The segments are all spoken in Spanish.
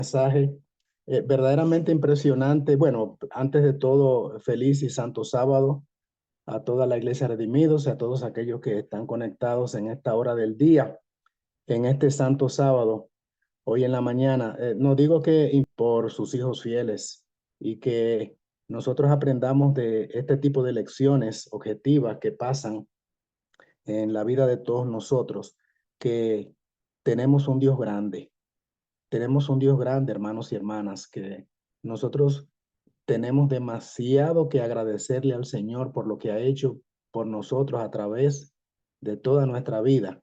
Mensaje verdaderamente impresionante. Bueno, antes de todo, feliz y santo sábado a toda la Iglesia Redimidos y a todos aquellos que están conectados en esta hora del día, en este santo sábado, hoy en la mañana. No digo que por sus hijos fieles y que nosotros aprendamos de este tipo de lecciones objetivas que pasan en la vida de todos nosotros, que tenemos un Dios grande. Tenemos un Dios grande, hermanos y hermanas, que nosotros tenemos demasiado que agradecerle al Señor por lo que ha hecho por nosotros a través de toda nuestra vida.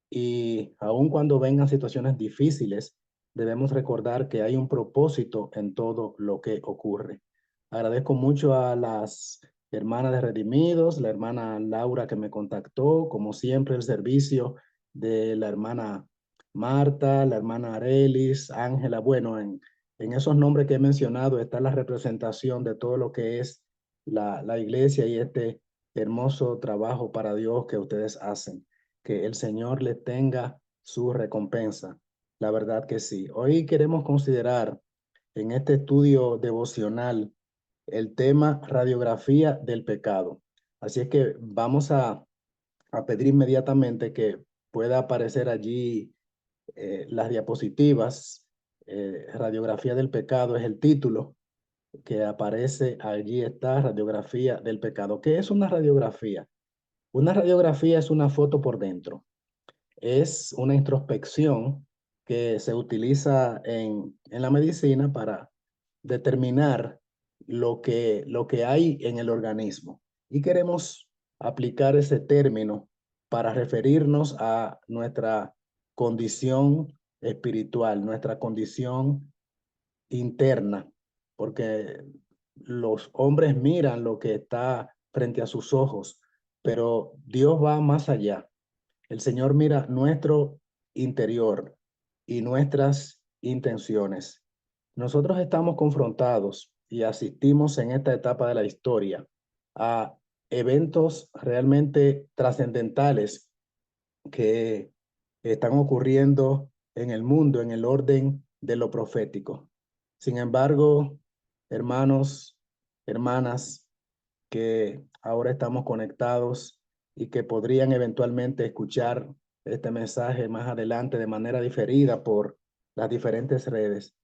Y aun cuando vengan situaciones difíciles, debemos recordar que hay un propósito en todo lo que ocurre. Agradezco mucho a las hermanas de Redimidos, la hermana Laura que me contactó, como siempre el servicio de la hermana Marta, la hermana Arelis, Ángela. Bueno, en esos nombres que he mencionado está la representación de todo lo que es la iglesia y este hermoso trabajo para Dios que ustedes hacen. Que el Señor le tenga su recompensa. La verdad que sí. Hoy queremos considerar en este estudio devocional el tema radiografía del pecado. Así es que vamos a pedir inmediatamente que pueda aparecer allí las diapositivas. Radiografía del pecado es el título que aparece allí. Está radiografía del pecado. ¿Qué es una radiografía? Una radiografía es una foto por dentro. Es una introspección que se utiliza en la medicina para determinar lo que hay en el organismo. Y queremos aplicar ese término para referirnos a nuestra condición espiritual, nuestra condición interna, porque los hombres miran lo que está frente a sus ojos, pero Dios va más allá. El Señor mira nuestro interior y nuestras intenciones. Nosotros estamos confrontados y asistimos en esta etapa de la historia a eventos realmente trascendentales que están ocurriendo en el mundo, en el orden de lo profético. Sin embargo, hermanos, hermanas, que ahora estamos conectados y que podrían eventualmente escuchar este mensaje más adelante de manera diferida por las diferentes redes.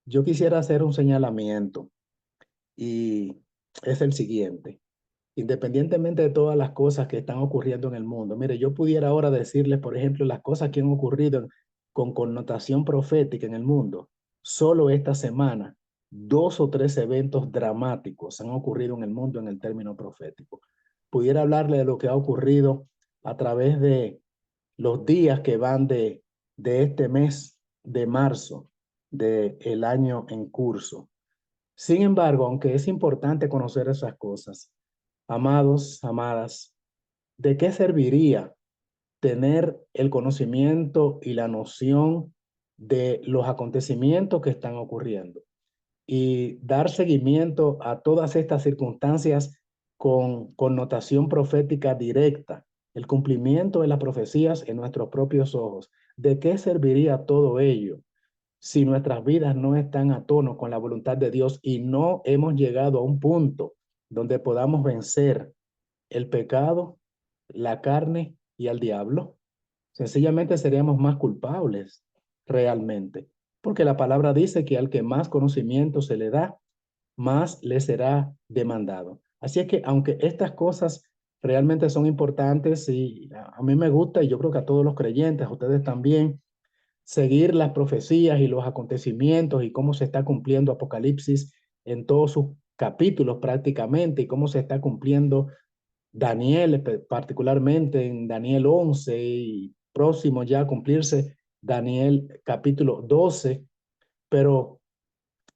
Yo quisiera hacer un señalamiento y es el siguiente. Independientemente de todas las cosas que están ocurriendo en el mundo, mire, yo pudiera ahora decirles, por ejemplo, las cosas que han ocurrido con connotación profética en el mundo. Solo esta semana, 2 o 3 eventos dramáticos han ocurrido en el mundo en el término profético. Pudiera hablarle de lo que ha ocurrido a través de los días que van de este mes de marzo del año en curso. Sin embargo, aunque es importante conocer esas cosas, amados, amadas, ¿de qué serviría tener el conocimiento y la noción de los acontecimientos que están ocurriendo y dar seguimiento a todas estas circunstancias con connotación profética directa, el cumplimiento de las profecías en nuestros propios ojos? ¿De qué serviría todo ello si nuestras vidas no están a tono con la voluntad de Dios y no hemos llegado a un punto donde podamos vencer el pecado, la carne y al diablo? Sencillamente seríamos más culpables realmente, porque la palabra dice que al que más conocimiento se le da, más le será demandado. Así es que aunque estas cosas realmente son importantes y a mí me gusta y yo creo que a todos los creyentes, a ustedes también, seguir las profecías y los acontecimientos y cómo se está cumpliendo Apocalipsis en todos sus capítulos prácticamente y cómo se está cumpliendo Daniel, particularmente en Daniel 11 y próximo ya a cumplirse Daniel capítulo 12. Pero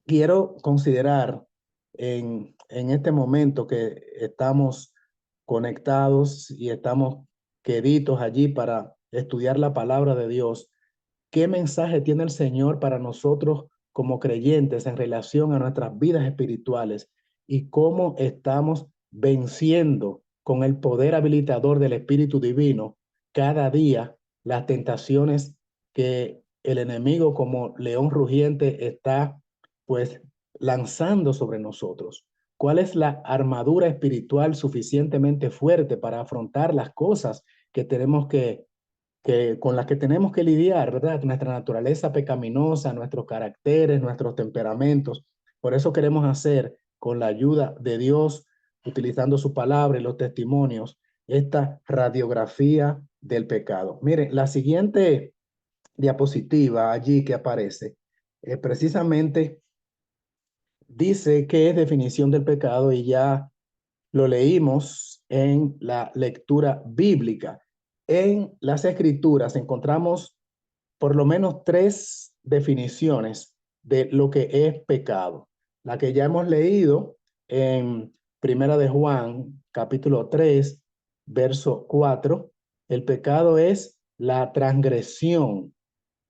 quiero considerar en este momento que estamos conectados y estamos queditos allí para estudiar la palabra de Dios. ¿Qué mensaje tiene el Señor para nosotros como creyentes en relación a nuestras vidas espirituales y cómo estamos venciendo con el poder habilitador del Espíritu Divino cada día las tentaciones que el enemigo como león rugiente está pues lanzando sobre nosotros? ¿Cuál es la armadura espiritual suficientemente fuerte para afrontar las cosas que tenemos con las que tenemos que lidiar, ¿verdad? Nuestra naturaleza pecaminosa, nuestros caracteres, nuestros temperamentos. Por eso queremos hacer, con la ayuda de Dios, utilizando su palabra y los testimonios, esta radiografía del pecado. Miren, la siguiente diapositiva allí que aparece, precisamente dice qué es definición del pecado y ya lo leímos en la lectura bíblica. En las escrituras encontramos por lo menos tres definiciones de lo que es pecado. La que ya hemos leído en Primera de Juan, capítulo 3, verso 4. El pecado es la transgresión,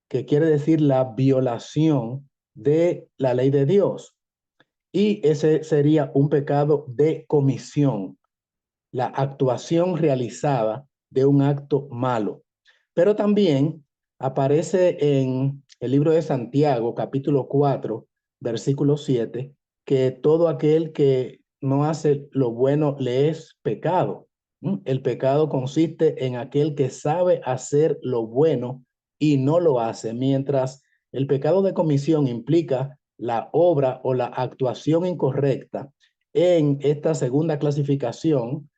que quiere decir la violación de la ley de Dios. Y ese sería un pecado de comisión, la actuación realizada de un acto malo. Pero también aparece en el libro de Santiago, capítulo 4, versículo 7, que todo aquel que no hace lo bueno le es pecado. El pecado consiste en aquel que sabe hacer lo bueno y no lo hace, mientras el pecado de comisión implica la obra o la actuación incorrecta. En esta segunda clasificación,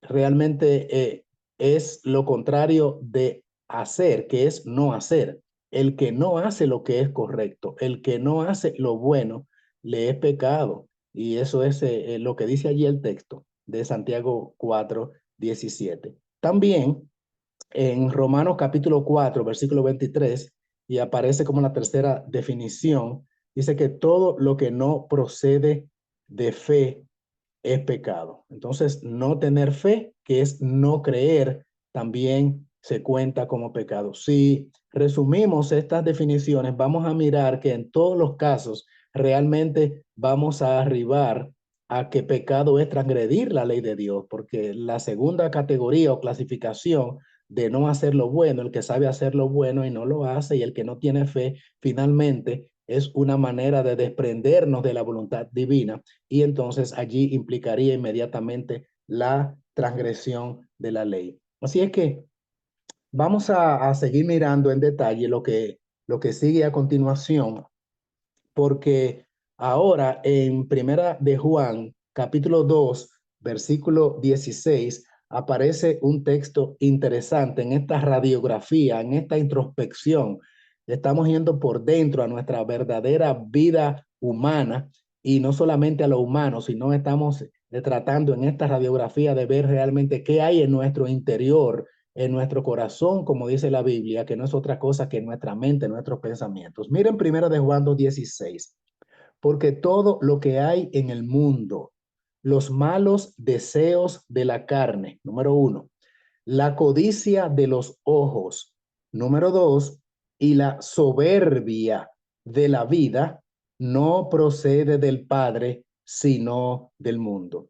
realmente es lo contrario de hacer, que es no hacer. El que no hace lo que es correcto, el que no hace lo bueno, le es pecado. Y eso es lo que dice allí el texto de Santiago 4:17. También en Romanos capítulo 4, versículo 23, y aparece como la tercera definición, dice que todo lo que no procede de fe es pecado. Entonces, no tener fe, que es no creer, también se cuenta como pecado. Si resumimos estas definiciones, vamos a mirar que en todos los casos realmente vamos a arribar a que pecado es transgredir la ley de Dios, porque la segunda categoría o clasificación de no hacer lo bueno, el que sabe hacer lo bueno y no lo hace, y el que no tiene fe, finalmente es una manera de desprendernos de la voluntad divina, y entonces allí implicaría inmediatamente la transgresión de la ley. Así es que vamos a seguir mirando en detalle lo que sigue a continuación, porque ahora en Primera de Juan, capítulo 2, versículo 16, aparece un texto interesante en esta radiografía, en esta introspección. Estamos yendo por dentro a nuestra verdadera vida humana, y no solamente a lo humano, sino estamos tratando en esta radiografía de ver realmente qué hay en nuestro interior, en nuestro corazón, como dice la Biblia, que no es otra cosa que nuestra mente, nuestros pensamientos. Miren primero de Juan 2:16, porque todo lo que hay en el mundo, los malos deseos de la carne, número uno, la codicia de los ojos, número dos, y la soberbia de la vida, no procede del Padre, sino del mundo.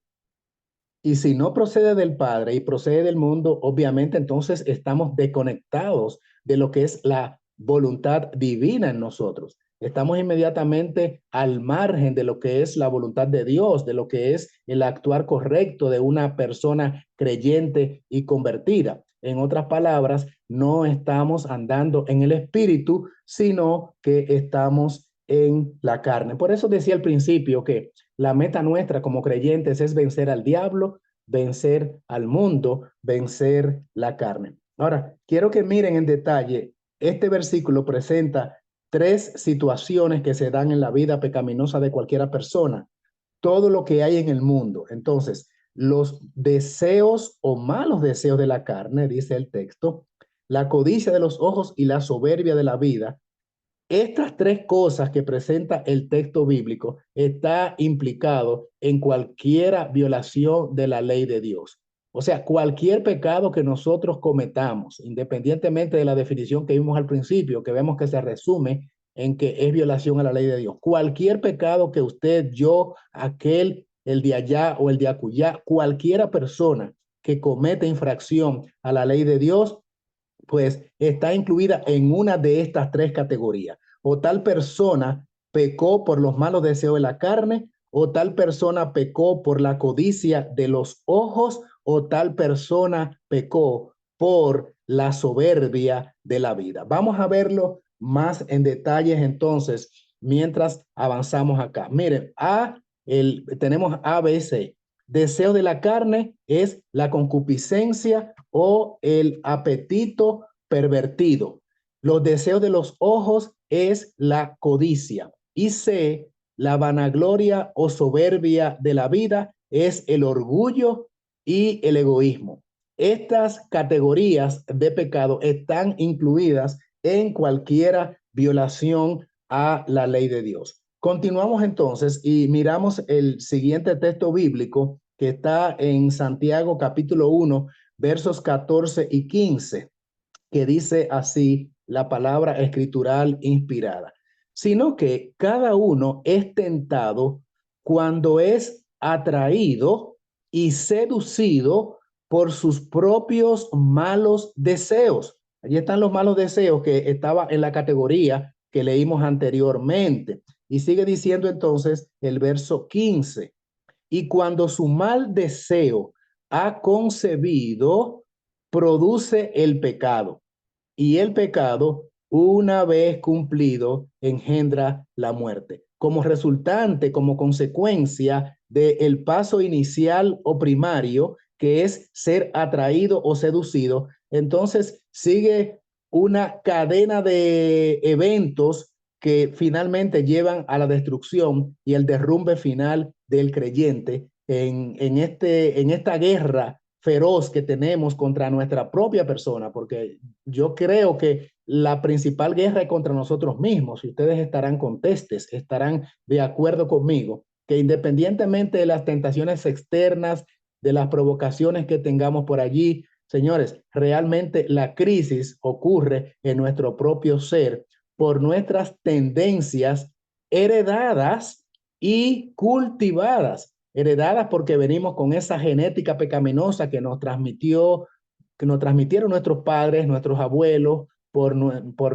Y si no procede del Padre y procede del mundo, obviamente entonces estamos desconectados de lo que es la voluntad divina en nosotros. Estamos inmediatamente al margen de lo que es la voluntad de Dios, de lo que es el actuar correcto de una persona creyente y convertida. En otras palabras, no estamos andando en el espíritu, sino que estamos en la carne. Por eso decía al principio que la meta nuestra como creyentes es vencer al diablo, vencer al mundo, vencer la carne. Ahora, quiero que miren en detalle, este versículo presenta tres situaciones que se dan en la vida pecaminosa de cualquiera persona, todo lo que hay en el mundo. Entonces, los deseos o malos deseos de la carne, dice el texto, la codicia de los ojos y la soberbia de la vida. Estas tres cosas que presenta el texto bíblico está implicado en cualquier violación de la ley de Dios. O sea, cualquier pecado que nosotros cometamos, independientemente de la definición que vimos al principio, que vemos que se resume en que es violación a la ley de Dios. Cualquier pecado que usted, yo, aquel, el de allá o el de acullá, cualquiera persona que comete infracción a la ley de Dios, pues está incluida en una de estas tres categorías. O tal persona pecó por los malos deseos de la carne, o tal persona pecó por la codicia de los ojos, o tal persona pecó por la soberbia de la vida. Vamos a verlo más en detalles entonces mientras avanzamos acá. Miren, tenemos A, B, C. Deseo de la carne es la concupiscencia o el apetito pervertido. Los deseos de los ojos es la codicia. Y C, la vanagloria o soberbia de la vida es el orgullo y el egoísmo. Estas categorías de pecado están incluidas en cualquier violación a la ley de Dios. Continuamos entonces y miramos el siguiente texto bíblico que está en Santiago capítulo 1, versos 14 y 15, que dice así la palabra escritural inspirada, sino que cada uno es tentado cuando es atraído y seducido por sus propios malos deseos. Allí están los malos deseos que estaba en la categoría que leímos anteriormente. Y sigue diciendo entonces el verso 15, y cuando su mal deseo ha concebido, produce el pecado. Y el pecado, una vez cumplido, engendra la muerte. Como resultante, como consecuencia del paso inicial o primario, que es ser atraído o seducido, entonces sigue una cadena de eventos que finalmente llevan a la destrucción y el derrumbe final del creyente en esta guerra feroz que tenemos contra nuestra propia persona, porque yo creo que la principal guerra es contra nosotros mismos, y ustedes estarán contestes, estarán de acuerdo conmigo, que independientemente de las tentaciones externas, de las provocaciones que tengamos por allí, señores, realmente la crisis ocurre en nuestro propio ser por nuestras tendencias heredadas y cultivadas. Heredadas porque venimos con esa genética pecaminosa que nos transmitieron nuestros padres, nuestros abuelos, por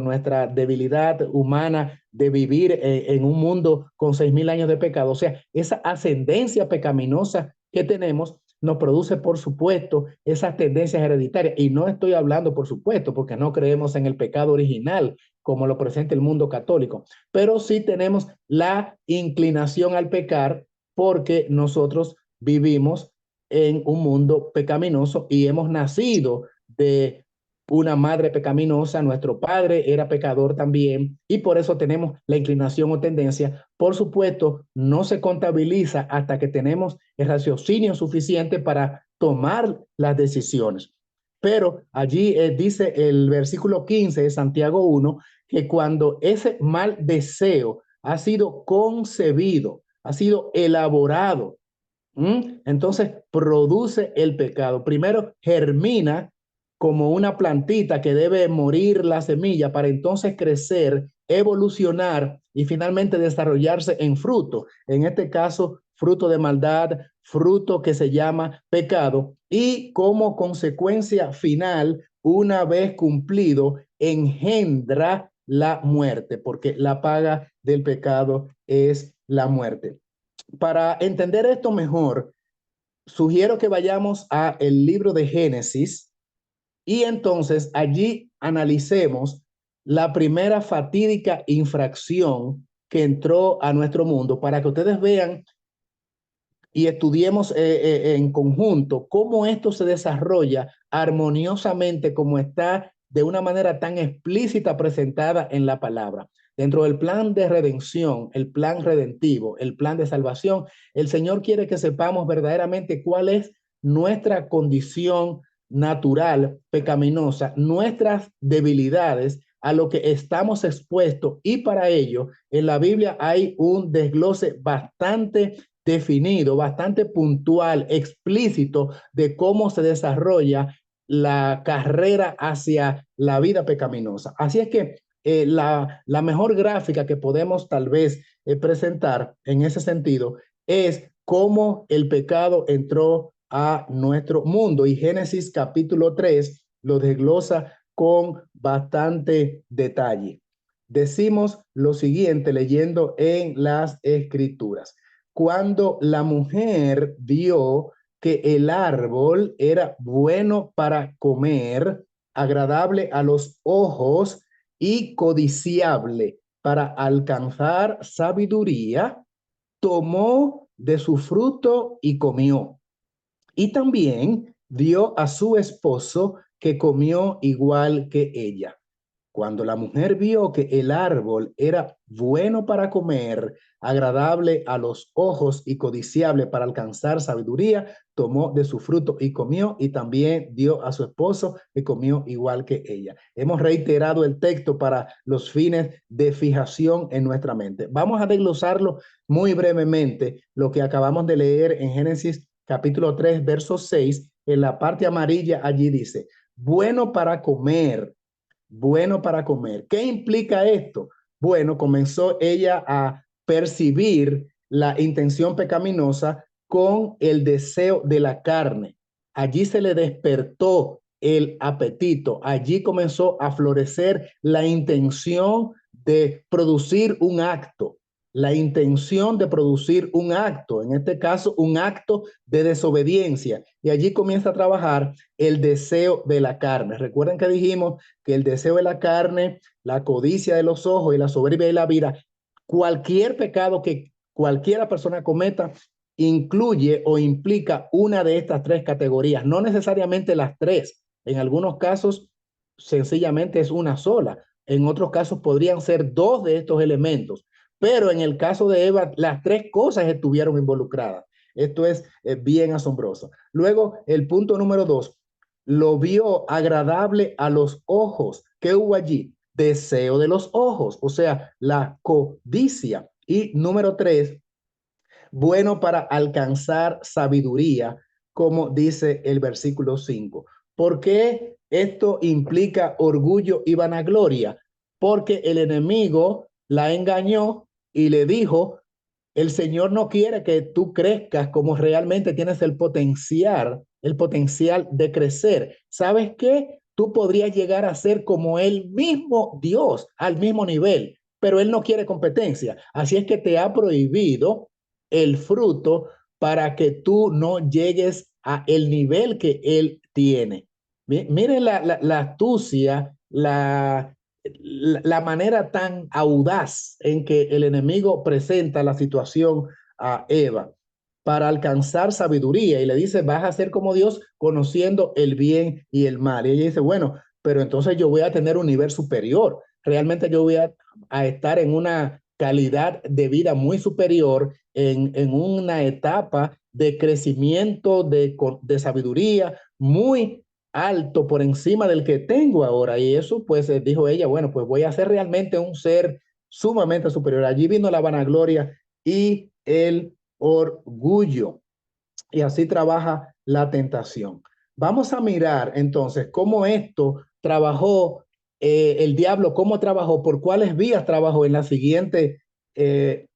nuestra debilidad humana de vivir en un mundo con 6.000 años de pecado. O sea, esa ascendencia pecaminosa que tenemos nos produce, por supuesto, esas tendencias hereditarias. Y no estoy hablando, por supuesto, porque no creemos en el pecado original como lo presenta el mundo católico, pero sí tenemos la inclinación al pecar porque nosotros vivimos en un mundo pecaminoso y hemos nacido de una madre pecaminosa, nuestro padre era pecador también, y por eso tenemos la inclinación o tendencia. Por supuesto, no se contabiliza hasta que tenemos el raciocinio suficiente para tomar las decisiones. Pero allí dice el versículo 15 de Santiago 1, que cuando ese mal deseo ha sido concebido, ha sido elaborado, entonces produce el pecado. Primero germina como una plantita que debe morir la semilla para entonces crecer, evolucionar y finalmente desarrollarse en fruto. En este caso, fruto de maldad, fruto que se llama pecado, y como consecuencia final, una vez cumplido, engendra la muerte, porque la paga del pecado es la muerte. Para entender esto mejor, sugiero que vayamos a el libro de Génesis y entonces allí analicemos la primera fatídica infracción que entró a nuestro mundo para que ustedes vean y estudiemos en conjunto cómo esto se desarrolla armoniosamente, como está de una manera tan explícita presentada en la palabra. Dentro del plan de redención, el plan redentivo, el plan de salvación, el Señor quiere que sepamos verdaderamente cuál es nuestra condición natural, pecaminosa, nuestras debilidades, a lo que estamos expuestos, y para ello en la Biblia hay un desglose bastante definido, bastante puntual, explícito de cómo se desarrolla la carrera hacia la vida pecaminosa. Así es que la mejor gráfica que podemos tal vez presentar en ese sentido es cómo el pecado entró a nuestro mundo, y Génesis capítulo 3 lo desglosa con bastante detalle. Decimos lo siguiente leyendo en las Escrituras. Cuando la mujer vio que el árbol era bueno para comer, agradable a los ojos y codiciable para alcanzar sabiduría, tomó de su fruto y comió. Y también dio a su esposo que comió igual que ella. Cuando la mujer vio que el árbol era bueno para comer, agradable a los ojos y codiciable para alcanzar sabiduría, tomó de su fruto y comió, y también dio a su esposo que comió igual que ella. Hemos reiterado el texto para los fines de fijación en nuestra mente. Vamos a desglosarlo muy brevemente, lo que acabamos de leer en Génesis capítulo 3, verso 6, en la parte amarilla allí dice, bueno para comer, bueno para comer. ¿Qué implica esto? Bueno, comenzó ella a percibir la intención pecaminosa con el deseo de la carne. Allí se le despertó el apetito. Allí comenzó a florecer la intención de producir un acto, la intención de producir un acto, en este caso un acto de desobediencia. Y allí comienza a trabajar el deseo de la carne. Recuerden que dijimos que el deseo de la carne, la codicia de los ojos y la soberbia de la vida, cualquier pecado que cualquiera persona cometa, incluye o implica una de estas tres categorías, no necesariamente las tres. En algunos casos, sencillamente es una sola. En otros casos podrían ser dos de estos elementos. Pero en el caso de Eva, las tres cosas estuvieron involucradas. Esto es bien asombroso. Luego, el punto número 2, lo vio agradable a los ojos. ¿Qué hubo allí? Deseo de los ojos, o sea, la codicia. Y número 3, bueno para alcanzar sabiduría, como dice el versículo 5. ¿Por qué esto implica orgullo y vanagloria? Porque el enemigo la engañó y le dijo, el Señor no quiere que tú crezcas como realmente tienes el potencial de crecer. ¿Sabes qué? Tú podrías llegar a ser como el mismo Dios, al mismo nivel, pero Él no quiere competencia. Así es que te ha prohibido el fruto para que tú no llegues a el nivel que Él tiene. Miren la astucia, la manera tan audaz en que el enemigo presenta la situación a Eva para alcanzar sabiduría y le dice, vas a ser como Dios conociendo el bien y el mal. Y ella dice, bueno, pero entonces yo voy a tener un nivel superior. Realmente yo voy a estar en una calidad de vida muy superior, en una etapa de crecimiento, de sabiduría muy alto por encima del que tengo ahora. Y eso, pues, dijo ella, bueno, pues voy a ser realmente un ser sumamente superior. Allí vino la vanagloria y el orgullo. Y así trabaja la tentación. Vamos a mirar entonces cómo esto trabajó, el diablo, cómo trabajó, por cuáles vías trabajó en la siguiente eh,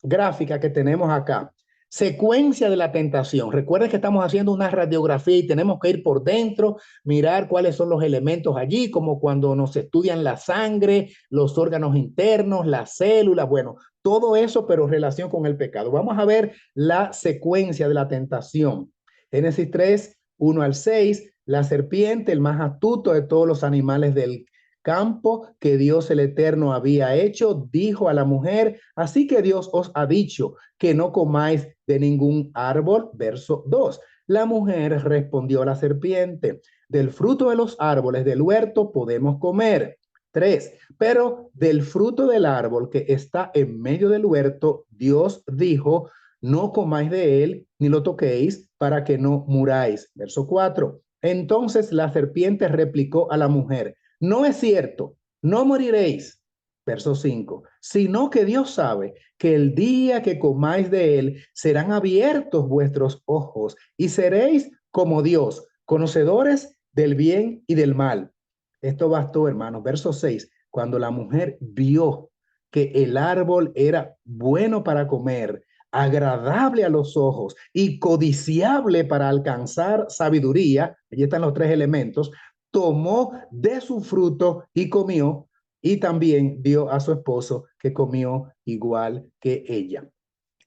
gráfica que tenemos acá. Secuencia de la tentación. Recuerden que estamos haciendo una radiografía y tenemos que ir por dentro, mirar cuáles son los elementos allí, como cuando nos estudian la sangre, los órganos internos, las células, bueno, todo eso, pero en relación con el pecado. Vamos a ver la secuencia de la tentación. Génesis 3, 1 al 6, la serpiente, el más astuto de todos los animales del campo que Dios el Eterno había hecho, dijo a la mujer, así que Dios os ha dicho que no comáis de ningún árbol. Verso 2. La mujer respondió a la serpiente, del fruto de los árboles del huerto podemos comer. 3. Pero del fruto del árbol que está en medio del huerto, Dios dijo, no comáis de él, ni lo toquéis, para que no muráis. Verso 4. Entonces la serpiente replicó a la mujer, no es cierto, no moriréis. Verso 5. Sino que Dios sabe que el día que comáis de él, serán abiertos vuestros ojos y seréis como Dios, conocedores del bien y del mal. Esto bastó, hermanos. Verso 6. Cuando la mujer vio que el árbol era bueno para comer, agradable a los ojos y codiciable para alcanzar sabiduría, allí están los tres elementos, tomó de su fruto y comió, y también dio a su esposo que comió igual que ella.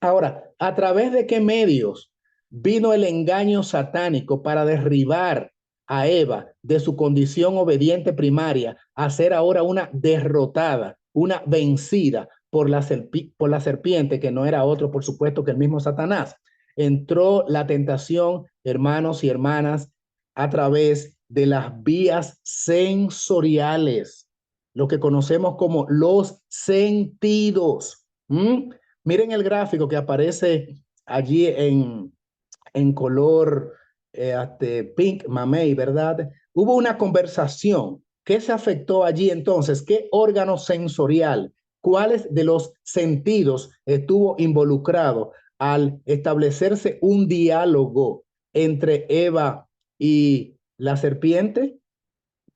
Ahora, ¿a través de qué medios vino el engaño satánico para derribar a Eva de su condición obediente primaria a ser ahora una derrotada, una vencida por la serpiente, que no era otro, por supuesto, que el mismo Satanás? Entró la tentación, hermanos y hermanas, a través de las vías sensoriales, lo que conocemos como los sentidos. Miren el gráfico que aparece allí en color pink mamey, ¿verdad? Hubo una conversación. ¿Qué se afectó allí entonces? ¿Qué órgano sensorial? ¿Cuáles de los sentidos estuvo involucrado al establecerse un diálogo entre Eva y la serpiente?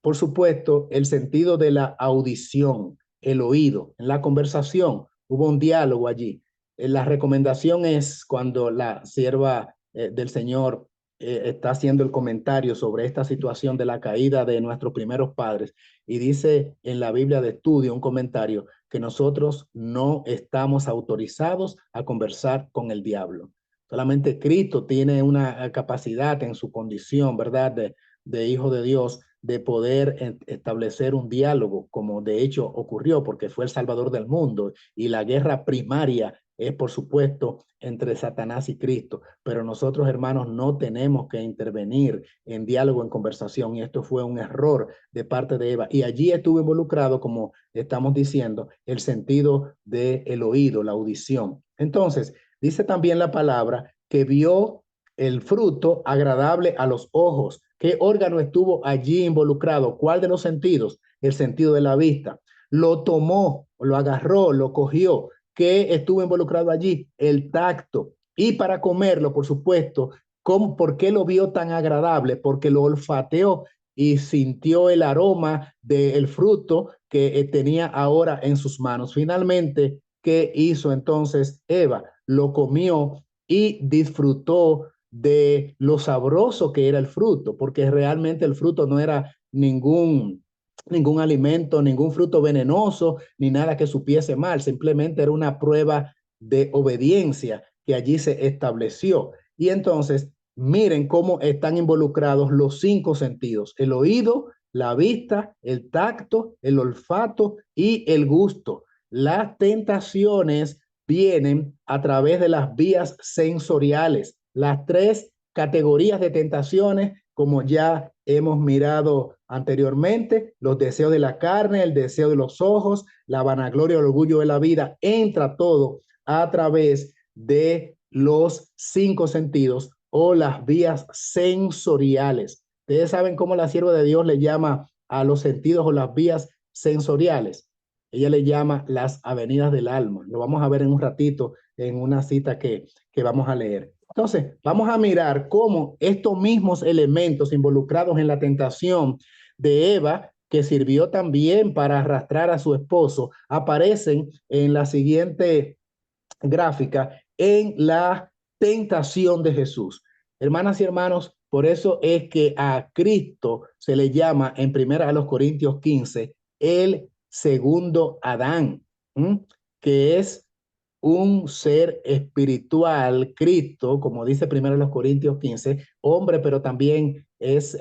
Por supuesto, el sentido de la audición, el oído, en la conversación, hubo un diálogo allí. La recomendación es cuando la sierva del Señor está haciendo el comentario sobre esta situación de la caída de nuestros primeros padres y dice en la Biblia de estudio un comentario que nosotros no estamos autorizados a conversar con el diablo. Solamente Cristo tiene una capacidad en su condición, ¿verdad? De hijo de Dios, de poder establecer un diálogo, como de hecho ocurrió, porque fue el Salvador del mundo, y la guerra primaria es, por supuesto, entre Satanás y Cristo. Pero nosotros, hermanos, no tenemos que intervenir en diálogo, en conversación, y esto fue un error de parte de Eva. Y allí estuvo involucrado, como estamos diciendo, el sentido del oído, la audición. Entonces, dice también la palabra que vio el fruto agradable a los ojos. ¿Qué órgano estuvo allí involucrado? ¿Cuál de los sentidos? El sentido de la vista. Lo tomó, lo agarró, lo cogió. ¿Qué estuvo involucrado allí? El tacto. Y para comerlo, por supuesto, ¿por qué lo vio tan agradable? Porque lo olfateó y sintió el aroma del fruto que tenía ahora en sus manos. Finalmente, ¿qué hizo entonces Eva? Lo comió y disfrutó de lo sabroso que era el fruto, porque realmente el fruto no era ningún alimento, ningún fruto venenoso, ni nada que supiese mal, simplemente era una prueba de obediencia que allí se estableció. Y entonces, miren cómo están involucrados los 5 sentidos: el oído, la vista, el tacto, el olfato y el gusto. Las tentaciones vienen a través de las vías sensoriales. Las 3 categorías de tentaciones, como ya hemos mirado anteriormente: los deseos de la carne, el deseo de los ojos, la vanagloria, el orgullo de la vida, entra todo a través de los 5 sentidos o las vías sensoriales. Ustedes saben cómo la sierva de Dios le llama a los sentidos o las vías sensoriales. Ella le llama las avenidas del alma. Lo vamos a ver en un ratito en una cita que vamos a leer. Entonces, vamos a mirar cómo estos mismos elementos involucrados en la tentación de Eva, que sirvió también para arrastrar a su esposo, aparecen en la siguiente gráfica en la tentación de Jesús. Hermanas y hermanos, por eso es que a Cristo se le llama en 1 Corintios 15 el segundo Adán, que es un ser espiritual. Cristo, como dice 1 Corintios 15, hombre, pero también es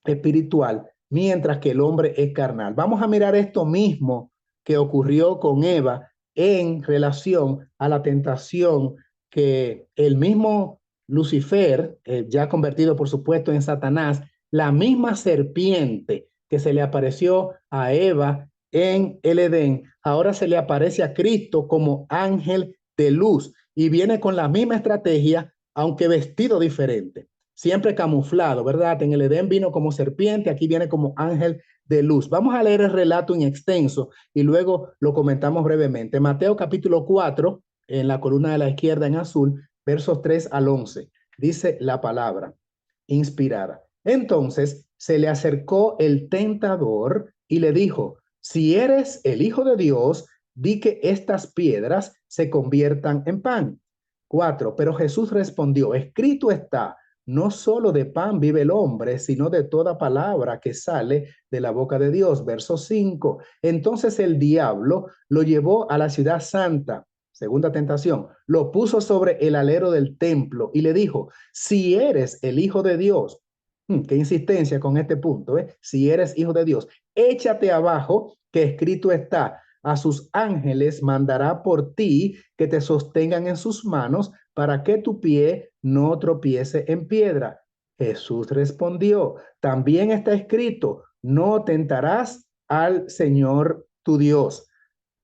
espiritual, mientras que el hombre es carnal. Vamos a mirar esto mismo que ocurrió con Eva en relación a la tentación que el mismo Lucifer, ya convertido por supuesto en Satanás, la misma serpiente que se le apareció a Eva en el Edén, ahora se le aparece a Cristo como ángel de luz y viene con la misma estrategia, aunque vestido diferente, siempre camuflado, ¿verdad? En el Edén vino como serpiente, aquí viene como ángel de luz. Vamos a leer el relato en extenso y luego lo comentamos brevemente. Mateo capítulo 4, en la columna de la izquierda en azul, versos 3 al 11. Dice la palabra inspirada. Entonces se le acercó el tentador y le dijo: si eres el Hijo de Dios, di que estas piedras se conviertan en pan. 4. Pero Jesús respondió: escrito está, no solo de pan vive el hombre, sino de toda palabra que sale de la boca de Dios. Verso 5. Entonces el diablo lo llevó a la ciudad santa. Segunda tentación, lo puso sobre el alero del templo y le dijo, si eres el hijo de Dios, qué insistencia con este punto, si eres hijo de Dios, échate abajo, que escrito está, a sus ángeles mandará por ti que te sostengan en sus manos para que tu pie no tropiece en piedra. Jesús respondió, también está escrito, no tentarás al Señor tu Dios.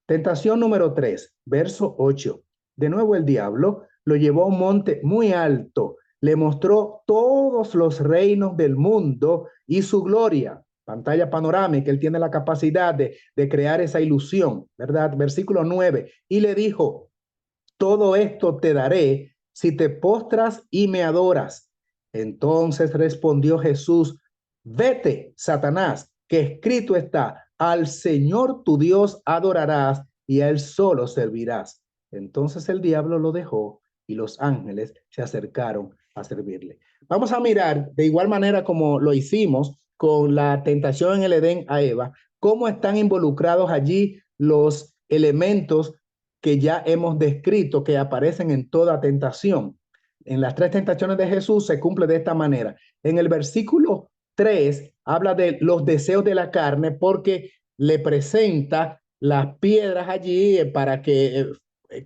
Tentación número 3, verso 8. De nuevo el diablo lo llevó a un monte muy alto, le mostró todos los reinos del mundo y su gloria. Pantalla panorámica, él tiene la capacidad de crear esa ilusión, ¿verdad? Versículo 9. Y le dijo, todo esto te daré si te postras y me adoras. Entonces respondió Jesús, vete, Satanás, que escrito está, al Señor tu Dios adorarás y a él solo servirás. Entonces el diablo lo dejó y los ángeles se acercaron a servirle. Vamos a mirar de igual manera como lo hicimos con la tentación en el Edén a Eva, cómo están involucrados allí los elementos que ya hemos descrito que aparecen en toda tentación. En las tres tentaciones de Jesús se cumple de esta manera. En el versículo 3 habla de los deseos de la carne porque le presenta las piedras allí para que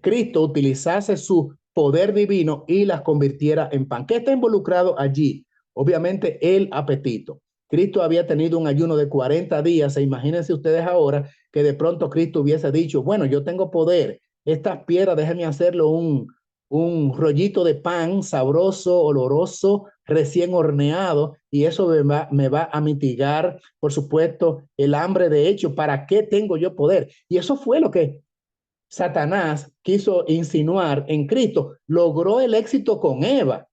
Cristo utilizase su poder divino y las convirtiera en pan. ¿Qué está involucrado allí? Obviamente el apetito. Cristo había tenido un ayuno de 40 días e imagínense ustedes ahora que de pronto Cristo hubiese dicho, bueno, yo tengo poder, estas piedras, déjenme hacerlo un rollito de pan sabroso, oloroso, recién horneado, y eso me va a mitigar, por supuesto, el hambre. De hecho, ¿para qué tengo yo poder? Y eso fue lo que Satanás quiso insinuar en Cristo. Logró el éxito con Eva.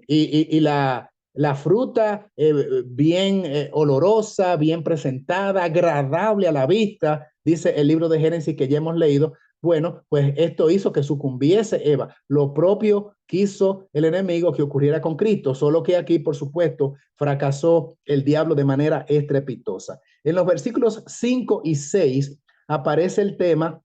Y la fruta bien olorosa, bien presentada, agradable a la vista, dice el libro de Génesis que ya hemos leído. Bueno, pues esto hizo que sucumbiese Eva. Lo propio quiso el enemigo que ocurriera con Cristo, solo que aquí, por supuesto, fracasó el diablo de manera estrepitosa. En los versículos 5 y 6 aparece el tema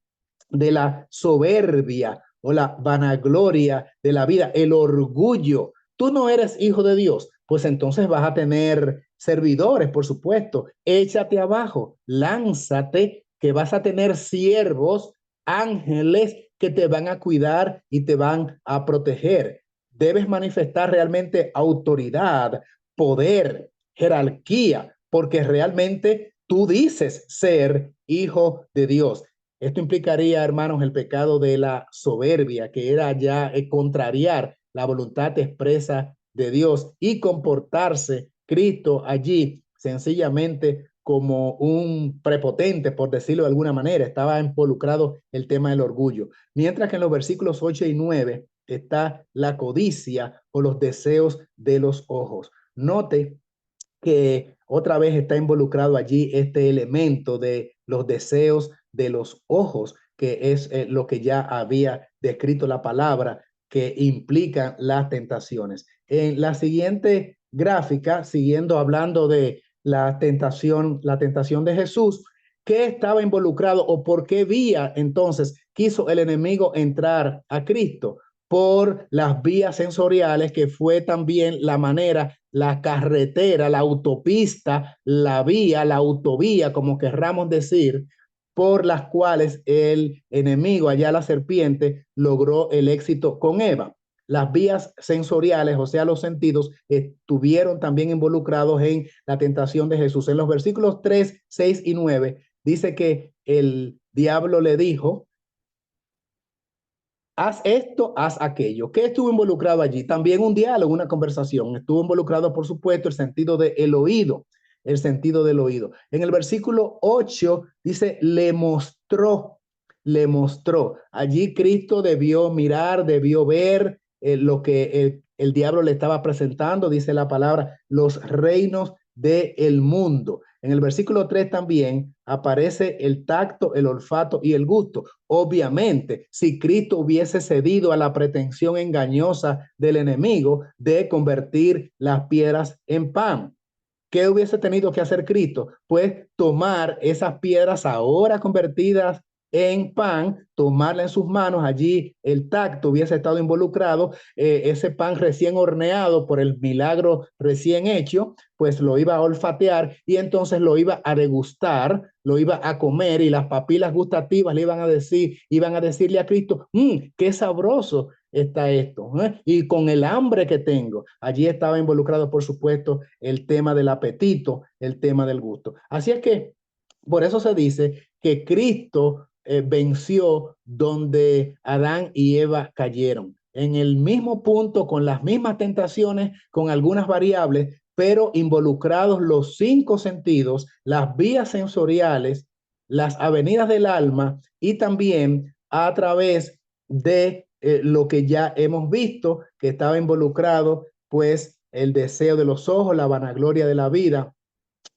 de la soberbia o la vanagloria de la vida, el orgullo. Tú no eres hijo de Dios, pues entonces vas a tener servidores, por supuesto. Échate abajo, lánzate, que vas a tener siervos, ángeles que te van a cuidar y te van a proteger. Debes manifestar realmente autoridad, poder, jerarquía, porque realmente tú dices ser hijo de Dios. Esto implicaría, hermanos, el pecado de la soberbia, que era ya contrariar la voluntad expresa de Dios y comportarse Cristo allí sencillamente como un prepotente, por decirlo de alguna manera. Estaba involucrado el tema del orgullo. Mientras que en los versículos 8 y 9 está la codicia o los deseos de los ojos. Note que otra vez está involucrado allí este elemento de los deseos de los ojos, que es lo que ya había descrito la palabra, que implican las tentaciones. En la siguiente gráfica, siguiendo hablando de la tentación de Jesús, ¿qué estaba involucrado o por qué vía entonces quiso el enemigo entrar a Cristo? Por las vías sensoriales, que fue también la manera, la carretera, la autopista, la vía, la autovía, como querramos decir, por las cuales el enemigo, allá la serpiente, logró el éxito con Eva. Las vías sensoriales, o sea, los sentidos, estuvieron también involucrados en la tentación de Jesús. En los versículos 3, 6 y 9, dice que el diablo le dijo, haz esto, haz aquello. ¿Qué estuvo involucrado allí? También un diálogo, una conversación. Estuvo involucrado, por supuesto, el sentido del oído, el sentido del oído. En el versículo 8 dice, le mostró, le mostró. Allí Cristo debió mirar, debió ver lo que el diablo le estaba presentando, dice la palabra, los reinos del mundo. En el versículo 3 también aparece el tacto, el olfato y el gusto. Obviamente, si Cristo hubiese cedido a la pretensión engañosa del enemigo de convertir las piedras en pan, ¿qué hubiese tenido que hacer Cristo? Pues tomar esas piedras ahora convertidas en pan, tomarla en sus manos, allí el tacto hubiese estado involucrado, ese pan recién horneado por el milagro recién hecho, pues lo iba a olfatear y entonces lo iba a degustar, lo iba a comer y las papilas gustativas le iban a decirle a Cristo, qué sabroso está esto, ¿eh? Y con el hambre que tengo, allí estaba involucrado, por supuesto, el tema del apetito, el tema del gusto. Así es que por eso se dice que Cristo venció donde Adán y Eva cayeron, en el mismo punto, con las mismas tentaciones, con algunas variables, pero involucrados los cinco sentidos, las vías sensoriales, las avenidas del alma y también a través de lo que ya hemos visto, que estaba involucrado, pues, el deseo de los ojos, la vanagloria de la vida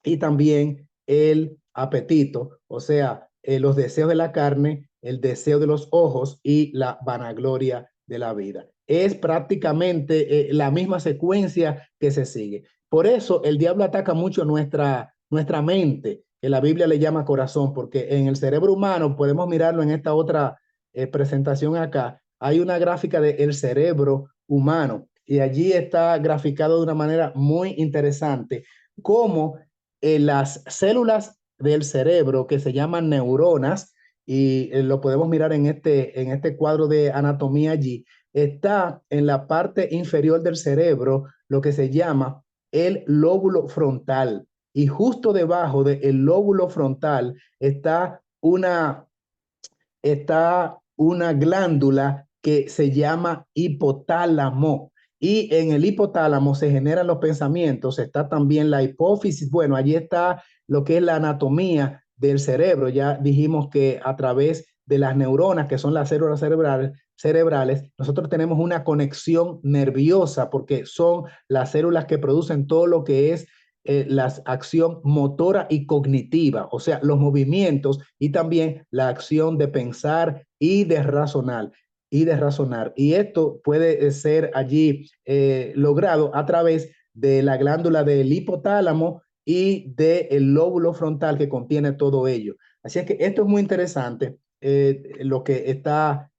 y también el apetito, o sea, los deseos de la carne, el deseo de los ojos y la vanagloria de la vida. Es prácticamente la misma secuencia que se sigue. Por eso el diablo ataca mucho nuestra mente, que la Biblia le llama corazón, porque en el cerebro humano, podemos mirarlo en esta otra presentación acá, hay una gráfica del cerebro humano y allí está graficado de una manera muy interesante cómo las células del cerebro que se llaman neuronas, y lo podemos mirar en este cuadro de anatomía allí, está en la parte inferior del cerebro lo que se llama el lóbulo frontal. Y justo debajo del lóbulo frontal está una glándula que se llama hipotálamo. Y en el hipotálamo se generan los pensamientos, está también la hipófisis. Bueno, allí está lo que es la anatomía del cerebro. Ya dijimos que a través de las neuronas, que son las células cerebrales, nosotros tenemos una conexión nerviosa porque son las células que producen todo lo que es la acción motora y cognitiva, o sea, los movimientos y también la acción de pensar y de razonar. Y esto puede ser allí logrado a través de la glándula del hipotálamo y del lóbulo frontal que contiene todo ello. Así es que esto es muy interesante, lo que está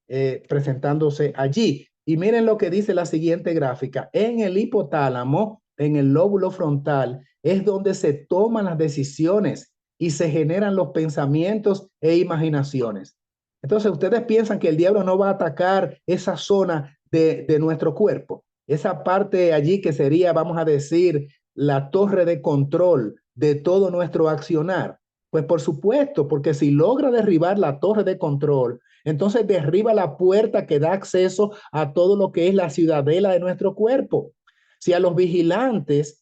presentándose allí. Y miren lo que dice la siguiente gráfica. En el hipotálamo, en el lóbulo frontal, es donde se toman las decisiones y se generan los pensamientos e imaginaciones. Entonces, ustedes piensan que el diablo no va a atacar esa zona de nuestro cuerpo, esa parte allí que sería, vamos a decir, la torre de control de todo nuestro accionar. Pues por supuesto, porque si logra derribar la torre de control, entonces derriba la puerta que da acceso a todo lo que es la ciudadela de nuestro cuerpo. Si a los vigilantes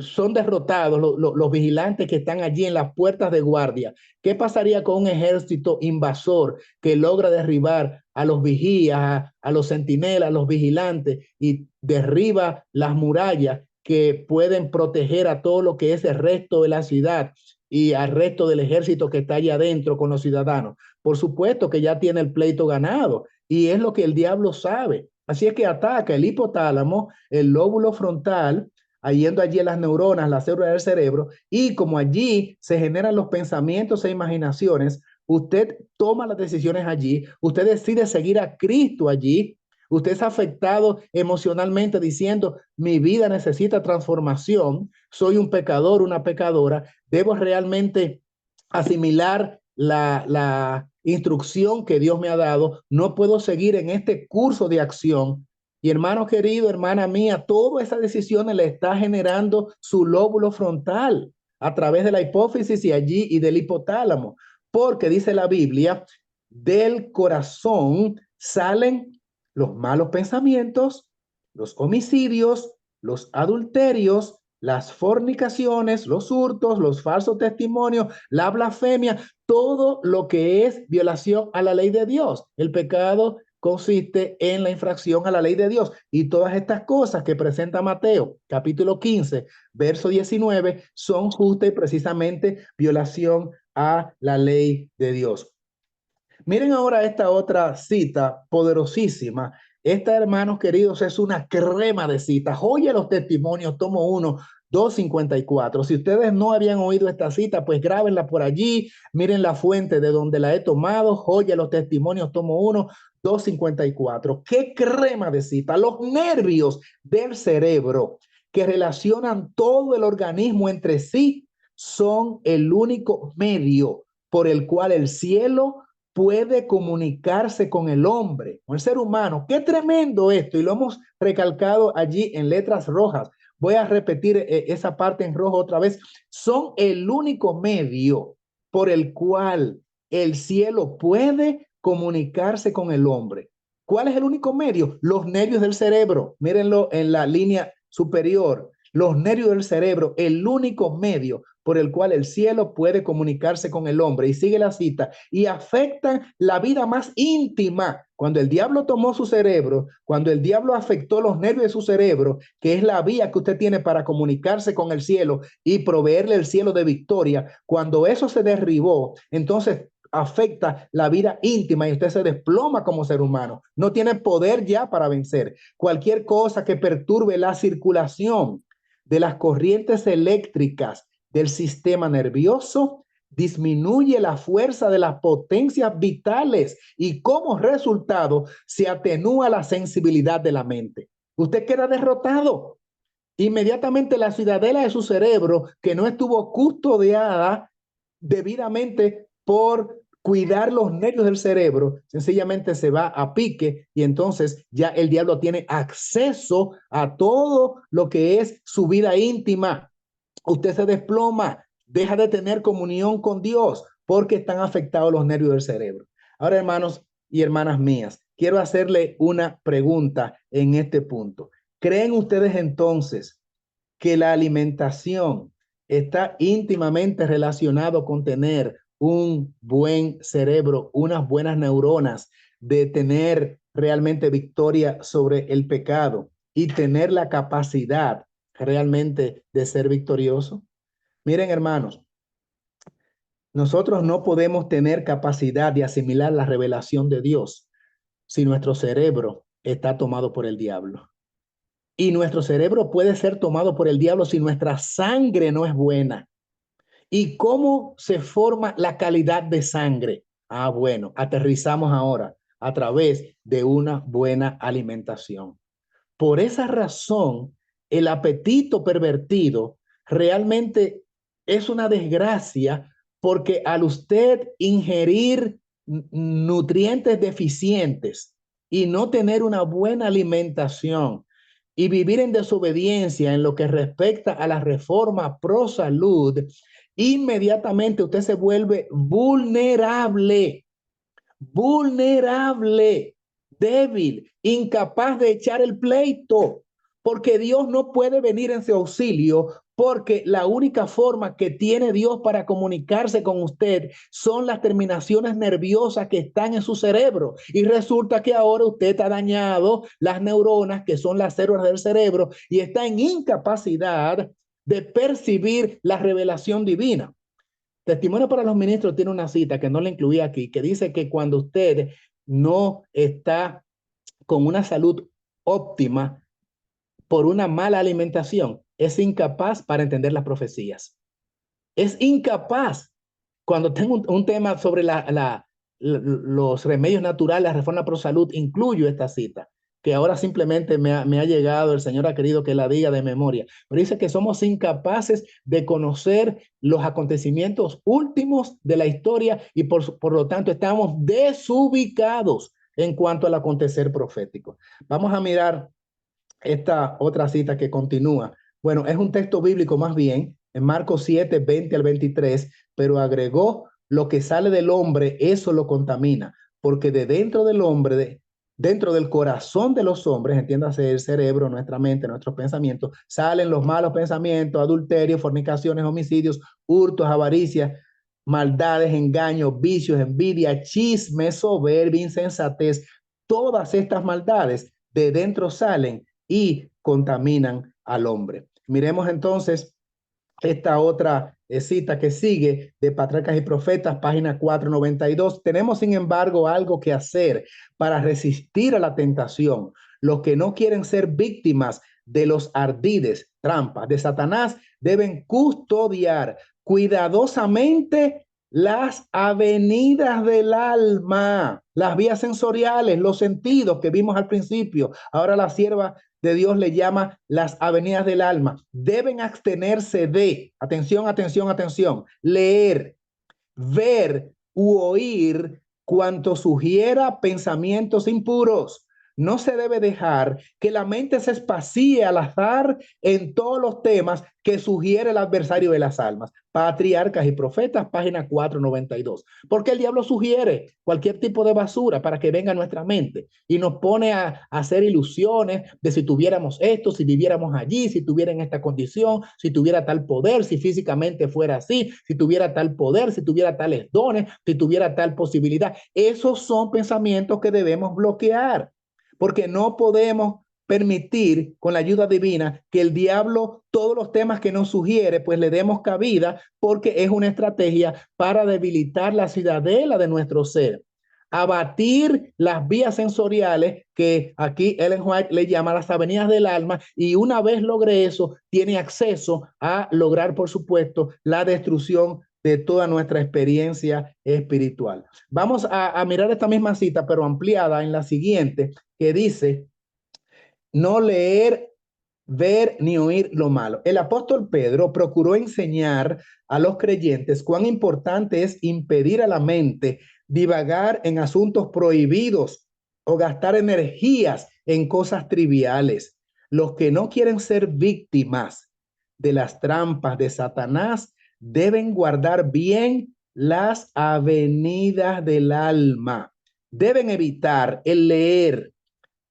son derrotados, los vigilantes que están allí en las puertas de guardia, ¿qué pasaría con un ejército invasor que logra derribar a los vigías, a los centinelas, a los vigilantes y derriba las murallas que pueden proteger a todo lo que es el resto de la ciudad y al resto del ejército que está allá adentro con los ciudadanos? Por supuesto que ya tiene el pleito ganado y es lo que el diablo sabe. Así es que ataca el hipotálamo, el lóbulo frontal, yendo allí a las neuronas, las células del cerebro, y como allí se generan los pensamientos e imaginaciones, usted toma las decisiones allí, usted decide seguir a Cristo allí, usted es afectado emocionalmente diciendo, mi vida necesita transformación, soy un pecador, una pecadora, debo realmente asimilar la instrucción que Dios me ha dado, no puedo seguir en este curso de acción. Y hermano querido, hermana mía, todas esas decisiones le está generando su lóbulo frontal a través de la hipófisis y allí y del hipotálamo. Porque dice la Biblia, del corazón salen los malos pensamientos, los homicidios, los adulterios, las fornicaciones, los hurtos, los falsos testimonios, la blasfemia, todo lo que es violación a la ley de Dios, el pecado consiste en la infracción a la ley de Dios. Y todas estas cosas que presenta Mateo, capítulo 15, verso 19, son justa y precisamente violación a la ley de Dios. Miren ahora esta otra cita poderosísima. Esta, hermanos queridos, es una crema de citas. Oye los testimonios, tomo 1, 254. Si ustedes no habían oído esta cita, pues grábenla por allí. Miren la fuente de donde la he tomado. Oye los testimonios, tomo 1, 254. ¡Qué crema de cita! Los nervios del cerebro que relacionan todo el organismo entre sí son el único medio por el cual el cielo puede comunicarse con el hombre, con el ser humano. Qué tremendo esto, y lo hemos recalcado allí en letras rojas. Voy a repetir esa parte en rojo otra vez. Son el único medio por el cual el cielo puede comunicarse con el hombre. ¿Cuál es el único medio? Los nervios del cerebro. Mírenlo en la línea superior. Los nervios del cerebro, el único medio por el cual el cielo puede comunicarse con el hombre. Y sigue la cita, y afectan la vida más íntima. Cuando el diablo tomó su cerebro, cuando el diablo afectó los nervios de su cerebro, que es la vía que usted tiene para comunicarse con el cielo y proveerle el cielo de victoria, cuando eso se derribó, entonces afecta la vida íntima y usted se desploma como ser humano. No tiene poder ya para vencer. Cualquier cosa que perturbe la circulación de las corrientes eléctricas del sistema nervioso disminuye la fuerza de las potencias vitales y como resultado se atenúa la sensibilidad de la mente. Usted queda derrotado. Inmediatamente la ciudadela de su cerebro, que no estuvo custodiada debidamente por cuidar los nervios del cerebro, sencillamente se va a pique y entonces ya el diablo tiene acceso a todo lo que es su vida íntima. Usted se desploma, deja de tener comunión con Dios porque están afectados los nervios del cerebro. Ahora, hermanos y hermanas mías, quiero hacerle una pregunta en este punto. ¿Creen ustedes entonces que la alimentación está íntimamente relacionado con tener un buen cerebro, unas buenas neuronas, de tener realmente victoria sobre el pecado y tener la capacidad realmente de ser victorioso? Miren, hermanos, nosotros no podemos tener capacidad de asimilar la revelación de Dios si nuestro cerebro está tomado por el diablo. Y nuestro cerebro puede ser tomado por el diablo si nuestra sangre no es buena. ¿Y cómo se forma la calidad de sangre? Ah, bueno, aterrizamos ahora a través de una buena alimentación. Por esa razón, el apetito pervertido realmente es una desgracia porque al usted ingerir nutrientes deficientes y no tener una buena alimentación y vivir en desobediencia en lo que respecta a la reforma pro salud, inmediatamente usted se vuelve vulnerable, vulnerable, débil, incapaz de echar el pleito, porque Dios no puede venir en su auxilio, porque la única forma que tiene Dios para comunicarse con usted son las terminaciones nerviosas que están en su cerebro. Y resulta que ahora usted está dañado las neuronas, que son las células del cerebro, y está en incapacidad de percibir la revelación divina. Testimonio para los Ministros tiene una cita que no la incluí aquí, que dice que cuando usted no está con una salud óptima por una mala alimentación, es incapaz para entender las profecías. Es incapaz. Cuando tengo un tema sobre los remedios naturales, la reforma pro salud, incluyo esta cita, que ahora simplemente me ha llegado, el Señor ha querido que la diga de memoria. Pero dice que somos incapaces de conocer los acontecimientos últimos de la historia y por lo tanto estamos desubicados en cuanto al acontecer profético. Vamos a mirar esta otra cita que continúa. Bueno, es un texto bíblico más bien, en Marcos 7, 20 al 23, pero agregó: lo que sale del hombre, eso lo contamina, porque de dentro del hombre, dentro del corazón de los hombres, entiéndase el cerebro, nuestra mente, nuestros pensamientos, salen los malos pensamientos, adulterios, fornicaciones, homicidios, hurtos, avaricias, maldades, engaños, vicios, envidia, chismes, soberbia, insensatez, todas estas maldades de dentro salen y contaminan al hombre. Miremos entonces esta otra cita que sigue de Patriarcas y Profetas, página 492. Tenemos, sin embargo, algo que hacer para resistir a la tentación. Los que no quieren ser víctimas de los ardides, trampas de Satanás, deben custodiar cuidadosamente las avenidas del alma, las vías sensoriales, los sentidos que vimos al principio. Ahora la sierva de Dios le llama las avenidas del alma. Deben abstenerse de, atención, leer, ver u oír cuanto sugiera pensamientos impuros. No se debe dejar que la mente se espacie al azar en todos los temas que sugiere el adversario de las almas. Patriarcas y Profetas, página 492. Porque el diablo sugiere cualquier tipo de basura para que venga a nuestra mente y nos pone a hacer ilusiones de si tuviéramos esto, si viviéramos allí, si tuviera en esta condición, si tuviera tal poder, si físicamente fuera así, si tuviera tal poder, si tuviera tales dones, si tuviera tal posibilidad. Esos son pensamientos que debemos bloquear, porque no podemos permitir con la ayuda divina que el diablo todos los temas que nos sugiere pues le demos cabida, porque es una estrategia para debilitar la ciudadela de nuestro ser, abatir las vías sensoriales que aquí Ellen White le llama las avenidas del alma, y una vez logre eso tiene acceso a lograr, por supuesto, la destrucción de toda nuestra experiencia espiritual. Vamos a mirar esta misma cita pero ampliada en la siguiente, que dice: no leer, ver ni oír lo malo. El apóstol Pedro procuró enseñar a los creyentes cuán importante es impedir a la mente divagar en asuntos prohibidos o gastar energías en cosas triviales. Los que no quieren ser víctimas de las trampas de Satanás deben guardar bien las avenidas del alma. Deben evitar el leer,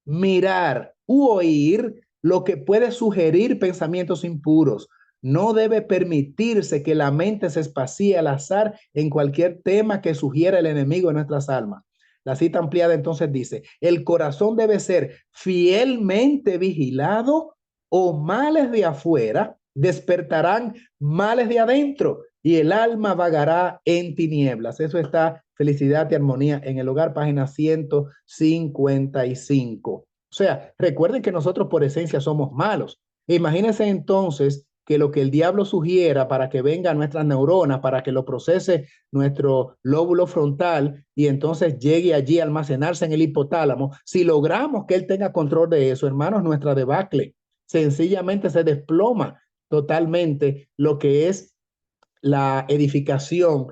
mirar u oír lo que puede sugerir pensamientos impuros. No debe permitirse que la mente se espacie al azar en cualquier tema que sugiera el enemigo en nuestras almas. La cita ampliada entonces dice: el corazón debe ser fielmente vigilado, o males de afuera despertarán males de adentro y el alma vagará en tinieblas. Eso está, Felicidad y Armonía en el Hogar, página 155. O sea, recuerden que nosotros por esencia somos malos. Imagínense entonces que lo que el diablo sugiera para que venga a nuestras neuronas, para que lo procese nuestro lóbulo frontal y entonces llegue allí a almacenarse en el hipotálamo, si logramos que él tenga control de eso, hermanos, nuestra debacle sencillamente se desploma totalmente lo que es la edificación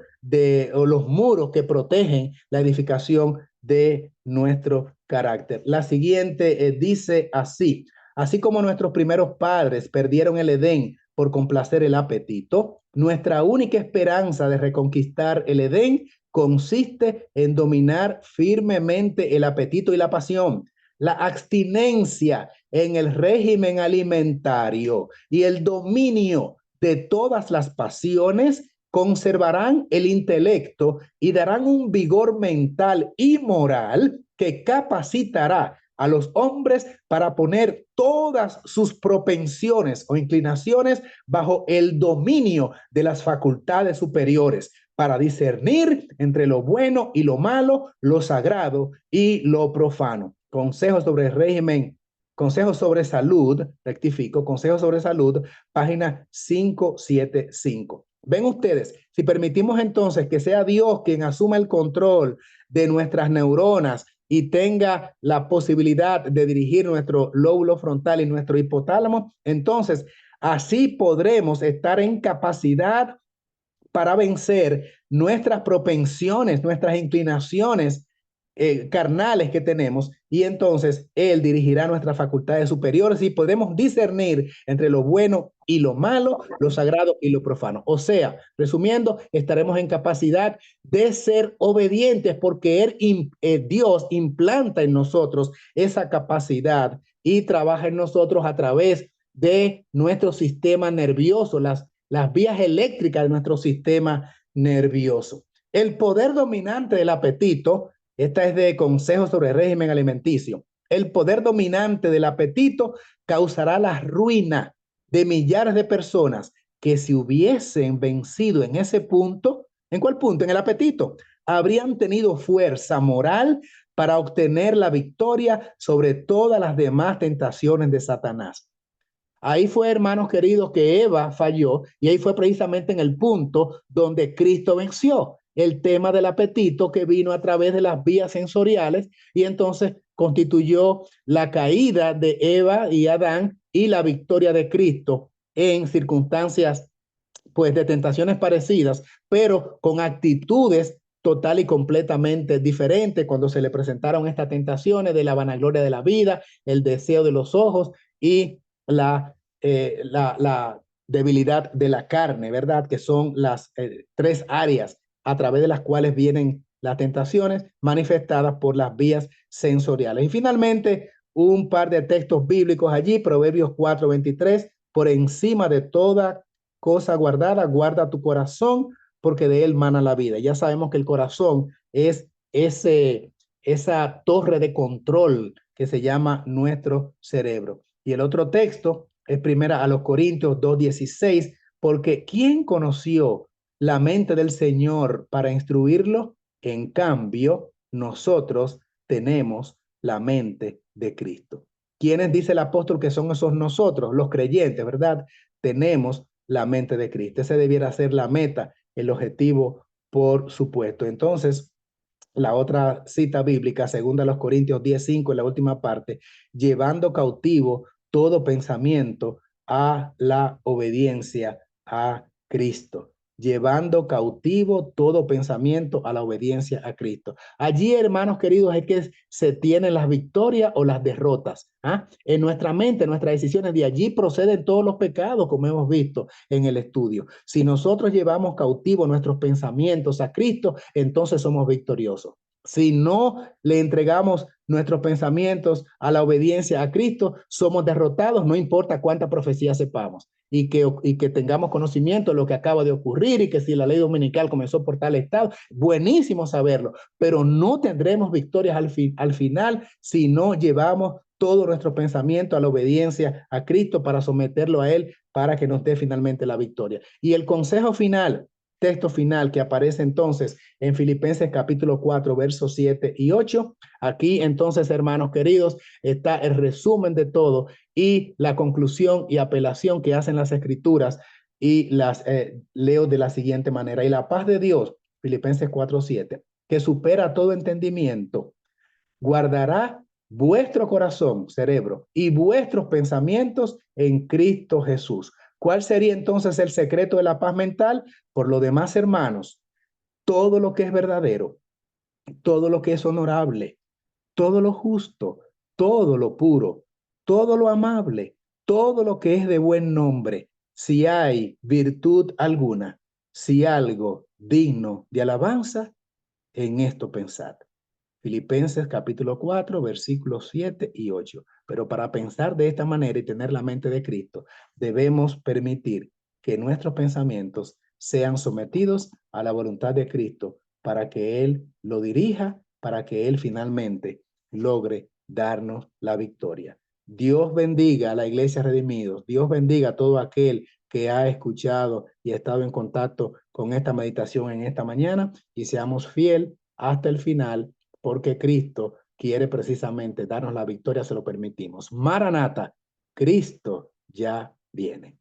o los muros que protegen la edificación de nuestro carácter. La siguiente dice así: así como nuestros primeros padres perdieron el Edén por complacer el apetito, nuestra única esperanza de reconquistar el Edén consiste en dominar firmemente el apetito y la pasión. La abstinencia en el régimen alimentario y el dominio de todas las pasiones conservarán el intelecto y darán un vigor mental y moral que capacitará a los hombres para poner todas sus propensiones o inclinaciones bajo el dominio de las facultades superiores, para discernir entre lo bueno y lo malo, lo sagrado y lo profano. Consejos sobre régimen, consejos sobre salud, rectifico, consejos sobre salud, página 575. Ven ustedes, si permitimos entonces que sea Dios quien asuma el control de nuestras neuronas y tenga la posibilidad de dirigir nuestro lóbulo frontal y nuestro hipotálamo, entonces así podremos estar en capacidad para vencer nuestras propensiones, nuestras inclinaciones carnales que tenemos, y entonces Él dirigirá nuestras facultades superiores y podemos discernir entre lo bueno y lo malo, lo sagrado y lo profano. O sea, resumiendo, estaremos en capacidad de ser obedientes porque Dios implanta en nosotros esa capacidad y trabaja en nosotros a través de nuestro sistema nervioso, las vías eléctricas de nuestro sistema nervioso. El poder dominante del apetito Esta es de Consejos sobre régimen alimenticio. El poder dominante del apetito causará la ruina de millares de personas que si hubiesen vencido en ese punto, ¿en cuál punto? En el apetito, habrían tenido fuerza moral para obtener la victoria sobre todas las demás tentaciones de Satanás. Ahí fue, hermanos queridos, que Eva falló y ahí fue precisamente en el punto donde Cristo venció el tema del apetito que vino a través de las vías sensoriales y entonces constituyó la caída de Eva y Adán y la victoria de Cristo en circunstancias pues de tentaciones parecidas, pero con actitudes total y completamente diferentes cuando se le presentaron estas tentaciones de la vanagloria de la vida, el deseo de los ojos y la debilidad de la carne, ¿verdad? Que son las tres áreas a través de las cuales vienen las tentaciones manifestadas por las vías sensoriales. Y finalmente, un par de textos bíblicos allí, Proverbios 4:23, por encima de toda cosa guardada, guarda tu corazón, porque de él mana la vida. Ya sabemos que el corazón es esa torre de control que se llama nuestro cerebro. Y el otro texto es primera a los Corintios 2:16, porque ¿quién conoció la mente del Señor para instruirlo? En cambio, nosotros tenemos la mente de Cristo. ¿Quiénes dice el apóstol que son esos nosotros? Los creyentes, ¿verdad? Tenemos la mente de Cristo. Ese debiera ser la meta, el objetivo, por supuesto. Entonces, la otra cita bíblica, segunda a los Corintios 10:5, en la última parte, llevando cautivo todo pensamiento a la obediencia a Cristo. Llevando cautivo todo pensamiento a la obediencia a Cristo. Allí, hermanos queridos, es que se tienen las victorias o las derrotas. ¿Ah? En nuestra mente, nuestras decisiones, de allí proceden todos los pecados, como hemos visto en el estudio. Si nosotros llevamos cautivo nuestros pensamientos a Cristo, entonces somos victoriosos. Si no le entregamos nuestros pensamientos a la obediencia a Cristo, somos derrotados, no importa cuánta profecía sepamos y que tengamos conocimiento de lo que acaba de ocurrir y que si la ley dominical comenzó por tal estado, buenísimo saberlo, pero no tendremos victorias al final si no llevamos todo nuestro pensamiento a la obediencia a Cristo para someterlo a Él para que nos dé finalmente la victoria. Y el consejo final, texto final que aparece entonces en Filipenses capítulo 4, versos 7 y 8. Aquí entonces, hermanos queridos, está el resumen de todo y la conclusión y apelación que hacen las escrituras y las leo de la siguiente manera. Y la paz de Dios, Filipenses 4:7, que supera todo entendimiento, guardará vuestro corazón, cerebro, y vuestros pensamientos en Cristo Jesús. ¿Cuál sería entonces el secreto de la paz mental? Por lo demás, hermanos, todo lo que es verdadero, todo lo que es honorable, todo lo justo, todo lo puro, todo lo amable, todo lo que es de buen nombre, si hay virtud alguna, si algo digno de alabanza, en esto pensad. Filipenses capítulo 4, versículos 7 y 8. Pero para pensar de esta manera y tener la mente de Cristo, debemos permitir que nuestros pensamientos sean sometidos a la voluntad de Cristo para que Él lo dirija, para que Él finalmente logre darnos la victoria. Dios bendiga a la Iglesia Redimidos. Dios bendiga a todo aquel que ha escuchado y ha estado en contacto con esta meditación en esta mañana y seamos fiel hasta el final porque Cristo quiere precisamente darnos la victoria, se lo permitimos. Maranata, Cristo ya viene.